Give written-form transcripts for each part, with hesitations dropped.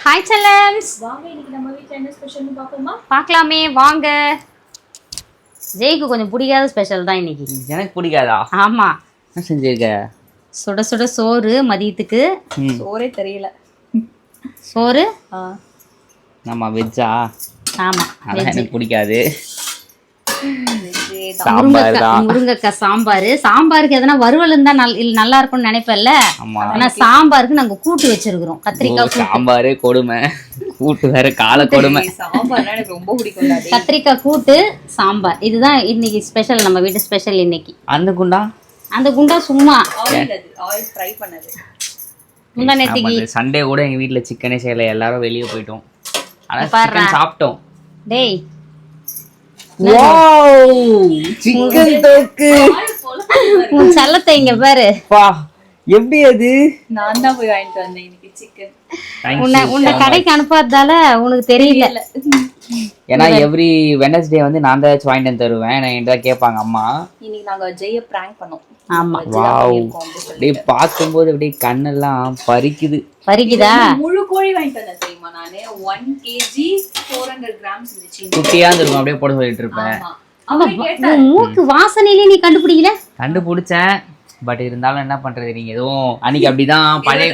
Hi செல்லம்ஸ், வாங்க இன்னைக்கு நம்ம வீட்ல என்ன ஸ்பெஷல்னு பாப்போமா? பார்க்கலாமே வாங்க. ஜெய்க்கு கொஞ்சம் பிடிக்காத ஸ்பெஷல் தான் இன்னைக்கு. எனக்கு பிடிக்காதா? ஆமா, என்ன செஞ்சிருக்க? சுட சுட சோறு மதியத்துக்கு. சோறே தெரியல. சோறு ஆமா, வெஜ்ஜா? ஆமா, அதான் எனக்கு பிடிக்காது. முருங்கக்காய் சாம்பார். சாம்பாருக்கு எதனா வறுவல் இருந்தா நல்லா இருக்கும்னு நினைப்பேன்ல. ஆனா சாம்பாருக்கு நாங்க கூட்டு வச்சிருக்கிறோம். கத்திரிக்காய் சாம்பாரு கொடுமை, கூட்டு வேற கால கொடுமை. சாம்பார் எனக்கு ரொம்ப பிடிக்கும். கத்திரிக்காய் கூட்டு சாம்பார், இதுதான் இன்னைக்கு ஸ்பெஷல், நம்ம வீட்டு ஸ்பெஷல் இன்னைக்கு. அந்த குண்டா சும்மா ஆயில் ஃப்ரை பண்ணது. முந்தா நேத்திக்கு சண்டே கூட எங்க வீட்ல சிக்கனே செய்யல, எல்லாரும் வெளியே போயிட்டோம். ஆனா சிக்கன் சாப்பிட்டோம். டேய் சிக்கன் தொக்கு உன் செல்லத்தை இங்க பாரு. எப்படி அது? நான் தான் போய் வாங்கிட்டு வந்தேன் இன்னைக்கு சிக்கன். உன்னை கடைக்கு அனுப்பாததால உனக்கு தெரியல. ஏன்னா எவ்ரி வெனஸ்டே வந்து நான் தான் வாங்கிட்டு வந்து தருவேன். நான் என்கிட்ட கேட்பாங்க அம்மா. இன்னைக்கு நாங்க ஜெய பிராங்க் பண்ணோம். ஆமா, வாவ், அப்படியே பார்க்கும்போது அப்படியே கண்ணெல்லாம் பறிக்குதா. முழு கோழி வாங்கிட்டு வந்தேன் தெரியுமா? நானே 1 kg 400 grams இருந்துச்சு. குட்டியா இருக்கும், அப்படியே போட சொல்லிட்டு இருப்பேன். மூக்கு வாசனையிலே நீ கண்டுபிடிச்சேன். பட் இருந்தாலும் என்ன பண்றது, நீங்க எதுவும் அன்னைக்கு அப்படிதான் பழைய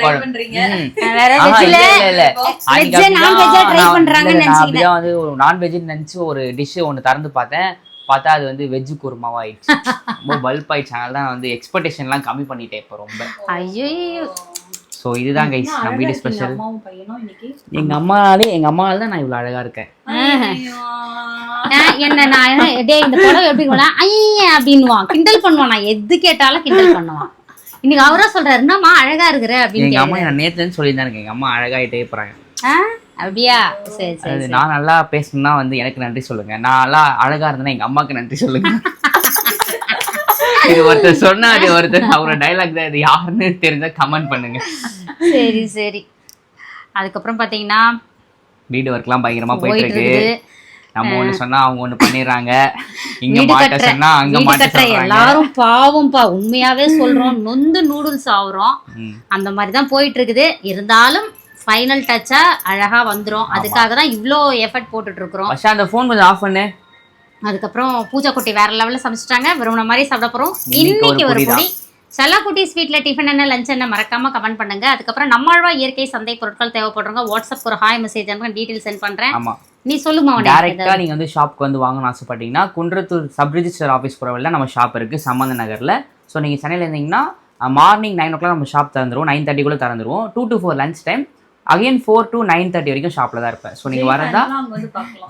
நான்வெஜ் நினைச்சு ஒரு டிஷ் ஒண்ணு திறந்து பார்த்தா அது வந்து வெஜ் குருமாவா ஆயிடுச்சு. ரொம்ப பல்ப் ஆயிடுச்சு. அதனால தான் வந்து எக்ஸ்பெக்டேஷன் எல்லாம் கம்மி பண்ணிட்டேன் இப்ப ரொம்ப. ஸோ இதுதான் கைஸ் நம்ம வீடு ஸ்பெஷல். எங்க அம்மாவால தான் நான் இவ்வளவு அழகா இருக்கேன். என்ன நான் இந்த புடவை எப்படி ஐயா அப்படின்னுவான், கிண்டல் பண்ணுவான். நான் எது கேட்டாலும் கிண்டல் பண்ணுவான். இன்னைக்கு அவரா சொல்றாரு, என்னம்மா அழகா இருக்கிற அப்படின்னு. எங்க அம்மா நான் நேத்துன்னு சொல்லியிருந்தாங்க, எங்க அம்மா அழகாயிட்டே போறாங்க. அப்படியா? சரி சரி. நான் நல்லா பேசணும்னா வந்து எனக்கு நன்றி சொல்லுங்க. நான் நல்லா அழகா இருந்தேன்னா எங்க அம்மாக்கு நன்றி சொல்லுங்க. இது ஒருத்தர் சொன்னாரு, ஒருத்தர் அவரோட டைலாக் தான். இது யாருன்னு தெரிஞ்சா கமெண்ட் பண்ணுங்க. சரி சரி. அதுக்கப்புறம் பாத்தீங்கன்னா வீடு ஒர்க்லாம் பயங்கரமா போயிட்டு இருக்கு. நம்ம ஒண்ணு சொன்னா அவங்க ஒண்ணு பண்ணிடுறாங்க. இங்க மாட்ட சொன்னா அங்க மாட்ட. எல்லாரும் பாவம்பா, உண்மையாவே சொல்றோம், நொந்து நூடுல்ஸ் ஆகுறோம். அந்த மாதிரிதான் போயிட்டு இருக்குது. இருந்தாலும் ஃபைனல் டச்சா அழகா வந்துரும். அதுக்காக தான் இவ்ளோ எஃபர்ட் போட்டுட்டு இருக்கிறோம். அந்த ஃபோன் கொஞ்சம் ஆஃப் பண்ணு. அதுக்கப்புறம் பூஜா குட்டி வேற லெவல்ல சமைச்சிட்டாங்க. விரும்பின மாதிரி சாப்பிட போறோம். இன்னைக்கு ஒரு பொடி செல்லக்குட்டி ஸ்வீட்ல டிஃபன் என்ன லஞ்ச் என்ன மறக்காம கமெண்ட் பண்ணுங்க. அதுக்கப்புறம் நம்மாழ்வா இயற்கை சந்தை பொருட்கள் தேவைப்படுறவங்க வாட்ஸ்அப் ஒரு ஹாய் மெசேஜ் அனுப்புங்க, டீடைல் சென்ட் பண்றேன். நீ சொல்லுமா. டைரக்டா நீங்க வந்து ஷாப்க்கு வந்து வாங்கணும்னு ஆசைப்பட்டீங்கன்னா குன்றத்தூர் சப் ரிஜிஸ்டர் ஆஃபீஸ் போறவள்ள நம்ம ஷாப் இருக்கு, சம்பந்த நகர்ல. ஸோ நீங்க சென்னையில இருந்தீங்கன்னா மார்னிங் 9 o'clock நம்ம ஷாப் திறந்துருவோம். 9:30 திறந்துருவோம். 2 to 4 lunch time. Again 4 to 9:30 வரைக்கும் ஷாப்ல தான் இருப்பேன். ஸோ நீங்க வரதா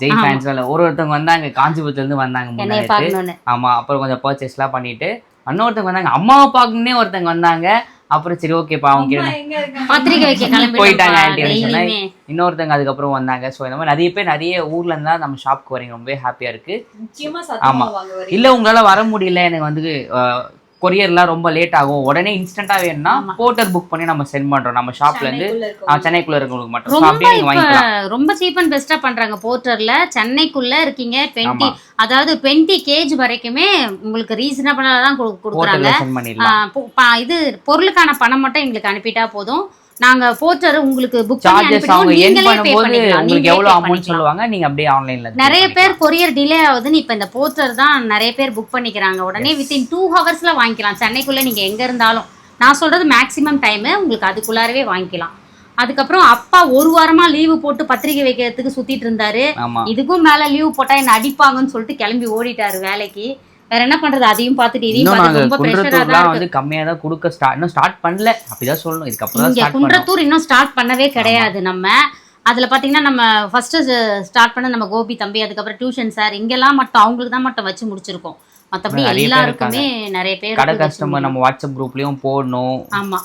ஜெய் ஃபேன்ஸ்ல ஒருத்தவங்க வந்தாங்க, காஞ்சிபுரத்துல இருந்து வந்தாங்க முன்னாடி. ஆமா, அப்புறம் கொஞ்சம் பர்ச்சேஸ் எல்லாம் பண்ணிட்டு இன்னொருத்தவங்க வந்தாங்க, அம்மாவை பார்க்கணுன்னே ஒருத்தவங்க வந்தாங்க. அப்புறம் சரி ஓகேப்பா அவங்க போயிட்டாங்க ஆன்டி. இன்னொருத்தவங்க அதுக்கப்புறம் வந்தாங்க. ஸோ இந்த மாதிரி நிறைய ஊர்ல இருந்தா நம்ம ஷாப்க்கு வரீங்க, ரொம்பவே ஹாப்பியா இருக்கு. ஆமா, இல்ல உங்களால வர முடியல, எனக்கு வந்து கொரியர்லாம் ரொம்ப லேட் ஆகும், உடனே இன்ஸ்டன்டா வேணும்னா போர்ட்டர் புக் பண்ணி நம்ம சென்ட் பண்றோம். நம்ம ஷாப்ல இருந்து சென்னைக்குள்ள இருக்கவங்களுக்கு மட்டும் அப்படியே நீங்க வாங்கிக்கலாம். ரொம்ப சீப் அண்ட் பெஸ்டா பண்றாங்க போர்ட்டர்ல. சென்னைக்குள்ள இருக்கீங்க 20 kg வரைக்குமே உங்களுக்கு ரீசனபிளா தான் கொடுக்குறாங்க. இது பொருளுக்கான பணம் மட்டும் எங்களுக்கு அனுப்பிட்டா போதும். நாங்க போர்ட்டர் உங்களுக்கு புக் பண்ணி அனுப்பிடுவோம். நீங்களே பே பண்ணிக்கலாம். உங்களுக்கு எவ்வளவு அமௌண்ட் சொல்லுவாங்க, நீங்க அப்படியே ஆன்லைன்ல. நிறைய பேர் கொரியர் டிலே ஆகுதுன்னு இப்ப இந்த போர்ட்டர் தான் நிறைய பேர் புக் பண்ணிக்கிறாங்க. உடனே வித்தின் 2 hours வாங்கிக்கலாம். சென்னைக்குள்ள நீங்க எங்க இருந்தாலும். நான் சொல்றது மேக்ஸிமம் டைம், உங்களுக்கு அதுக்குள்ளாரவே வாங்கிக்கலாம். அதுக்கப்புறம் அப்பா 1 வாரமா லீவு போட்டு பத்திரிகை வைக்கிறதுக்கு சுத்திட்டு இருந்தாரு. இதுக்கும் மேல லீவு போட்டா என்ன அடிப்பாங்கன்னு சொல்லிட்டு கிளம்பி ஓடிட்டாரு வேலைக்கு. வேற என்ன பண்றது, அதையும் பார்த்துட்டு இதையும் பார்த்து ரொம்ப பிரஷரா தான் வந்து கம்மியா தான் கொடுக்க ஸ்டார்ட் பண்ணல, அப்படிதான் சொல்லணும். இதுக்கப்புறம் இங்க குன்றத்தூர் இன்னும் ஸ்டார்ட் பண்ணவே கிடையாது. நம்ம அதுல பாத்தீங்கன்னா நம்ம ஃபர்ஸ்ட் ஸ்டார்ட் பண்ண நம்ம கோபி தம்பி, அதுக்கப்புறம் டியூஷன் சார், இங்கெல்லாம் மட்டும் அவங்களுக்கு தான் மட்டும் வச்சு முடிச்சிருக்கோம். மற்றபடி எல்லாருக்குமே நிறைய பேர் கடை கஸ்டமர் நம்ம வாட்ஸ்அப் குரூப்லயும் போடணும். ஆமா,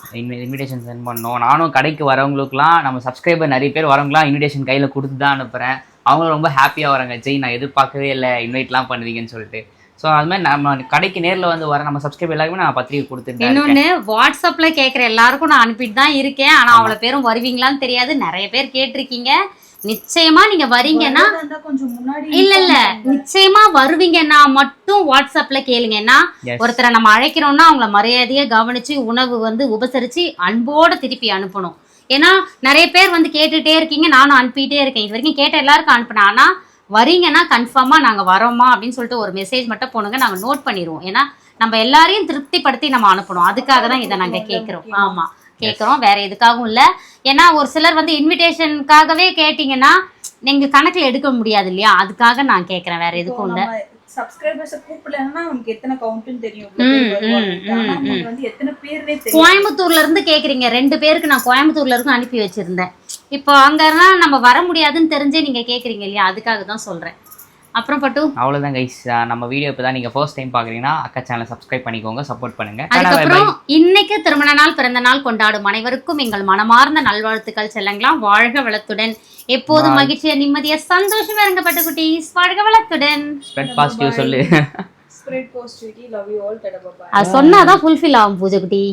இன்விடேஷன் சென்ட் பண்ணணும். நானும் கடைக்கு வரவங்களுக்குலாம் நம்ம சப்ஸ்கிரைபர் நிறைய பேர் வரவங்களாம் இன்விடேஷன் கையில கொடுத்து தான் அனுப்புறேன். அவங்களும் ரொம்ப ஹாப்பியா வராங்க, ஜெய் நான் எதிர்பார்க்கவே இல்லை இன்வைட்லாம் பண்ணுவீங்கன்னு சொல்லிட்டு. ஸோ அது மாதிரி நம்ம கடைக்கு நேரில் வந்து வர நம்ம சப்ஸ்கிரைபர் எல்லாருமே நான் பத்திரிகை கொடுத்துருக்கேன். இன்னொன்று வாட்ஸ்அப்ல கேட்குற எல்லாருக்கும் நான் அனுப்பிட்டு தான் இருக்கேன். ஆனால் அவ்வளோ பேரும் வருவீங்களான்னு தெரியாது. நிறைய பேர் கேட்டிருக்கீங்க. நிச்சயமா நீங்க வரீங்கன்னா இல்ல நிச்சயமா வருவீங்கன்னா மட்டும் வாட்ஸ்அப்ல கேளுங்கன்னா ஒருத்தரை நம்ம அழைக்கிறோம்னா அவங்கள மரியாதையா கவனிச்சு உணவு வந்து உபசரிச்சு அன்போட திருப்பி அனுப்பணும். ஏன்னா நிறைய பேர் வந்து கேட்டுட்டே இருக்கீங்க, நானும் அனுப்பிட்டே இருக்கேன். இது வரைக்கும் கேட்ட எல்லாருக்கும் அனுப்பினேன். ஆனா வரீங்கன்னா கன்ஃபார்மா நாங்க வரோமா அப்படின்னு சொல்லிட்டு ஒரு மெசேஜ் மட்டும் போனுங்க, நாங்க நோட் பண்ணிடுவோம். ஏன்னா நம்ம எல்லாரையும் திருப்திப்படுத்தி நம்ம அனுப்பணும். அதுக்காக தான் இதை நாங்க கேட்கிறோம். ஆமா கேட்குறோம், வேற எதுக்காகவும் இல்லை. ஏன்னா ஒரு சிலர் வந்து இன்விடேஷனுக்காகவே கேட்டிங்கன்னா எங்களுக்கு கணக்கில் எடுக்க முடியாது இல்லையா, அதுக்காக நான் கேட்குறேன், வேற எதுக்கும் இல்லை. சப்ஸ்கிரைபர்ஸ் கூப்பிடலன்னா நமக்கு எத்தனை கவுண்ட்னு தெரியும். ஆனா நீங்க வந்து எத்தனை பேர்னே தெரியும். கோயம்புத்தூர்ல இருந்து கேக்குறீங்க, 2 பேருக்கு நான் கோயம்புத்தூர்ல இருந்து அனுப்பி வச்சிருந்தேன். இப்போ அங்கன்னா நம்ம வர முடியாதுன்னு தெரிஞ்சே நீங்க கேக்குறீங்க இல்லையா, அதுக்காக தான் சொல்றேன். அப்புறம் பட்டு அவ்வளோதான் கைஸ், நம்ம வீடியோ இப்போ தான் நீங்கள் ஃபர்ஸ்ட் டைம் பார்க்குறீங்கன்னா அக்கா சேனலை சப்ஸ்கிரைப் பண்ணிக்கோங்க, சப்போர்ட் பண்ணுங்க. அதுக்கப்புறம் இன்னைக்கு திருமண நாள் பிறந்த நாள் கொண்டாடும் அனைவருக்கும் எங்கள் மனமார்ந்த நல்வாழ்த்துக்கள். செல்லங்களாம் வாழ்க வளத்துடன், எப்போதும் மகிழ்ச்சியா நிம்மதியா சந்தோஷமா இருங்க பட்டுக்குட்டீஸ். வாழ்க வளத்துடன். ஸ்ப்ரெட் பாசிட்டிவ் சொல்லு. Spread positivity, love you all, டடா பாய். அது சொன்னாதான் ஃபுல்ஃபில் ஆகும் பூஜை குட்டி.